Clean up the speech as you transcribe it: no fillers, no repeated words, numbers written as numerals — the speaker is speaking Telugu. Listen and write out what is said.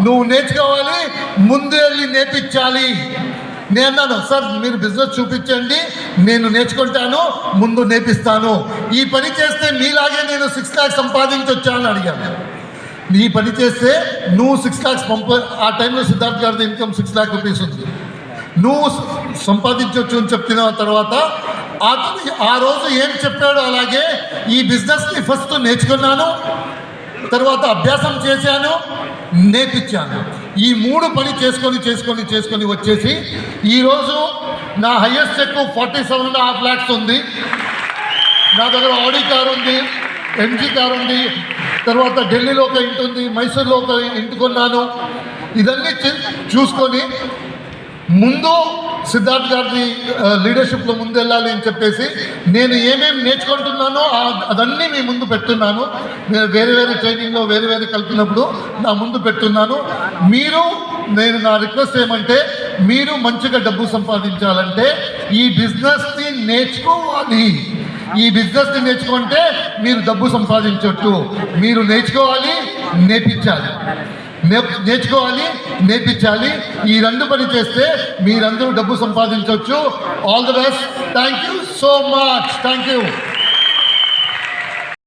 నువ్వు నేర్చుకోవాలి, ముందు వెళ్ళి నేర్పించాలి. నేను అన్నాను, సార్ మీరు బిజినెస్ చూపించండి, నేను నేర్చుకుంటాను, ముందు నేర్పిస్తాను. ఈ పని చేస్తే మీలాగే నేను 6 lakhs సంపాదించొచ్చా అని అడిగాను. ఈ పని చేస్తే నువ్వు 6 lakhs ఆ టైంలో సిద్ధార్థ్ గారి ఇన్కమ్ 6 lakh rupees ఉంది, నువ్వు సంపాదించవచ్చు అని చెప్పిన తర్వాత అతను ఆ రోజు ఏం చెప్పాడో అలాగే ఈ బిజినెస్ని ఫస్ట్ నేర్చుకున్నాను, తర్వాత అభ్యాసం చేశాను, నేర్పించాను. ఈ 3 పని చేసుకొని వచ్చేసి ఈరోజు నా హైయెస్ట్ చెక్ 47.5 lakhs ఉంది. నా దగ్గర ఆడి కార్ ఉంది, ఎంజీ కార్ ఉంది, తర్వాత ఢిల్లీలో ఒక ఇంటి ఉంది, మైసూర్లో ఒక ఇంటి కొన్నాను. ఇదన్నీ చూసుకొని ముందు సిద్ధార్థ్ గారిని లీడర్షిప్లో ముందు వెళ్ళాలి అని చెప్పేసి నేను ఏమేమి నేర్చుకుంటున్నానో అదన్నీ మీ ముందు పెడుతున్నాను. నేను వేరే ట్రైనింగ్లో వేరే కలిపినప్పుడు నా ముందు పెడుతున్నాను. నేను నా రిక్వెస్ట్ ఏమంటే, మీరు మంచిగా డబ్బు సంపాదించాలంటే ఈ బిజినెస్ని నేర్చుకోవాలి. ఈ బిజినెస్ని నేర్చుకుంటే మీరు డబ్బు సంపాదించవచ్చు. మీరు నేర్చుకోవాలి, నేర్పించాలి. ఈ 2 పని చేస్తే మీరందరూ డబ్బు సంపాదించవచ్చు. All the best. Thank you so much. Thank you.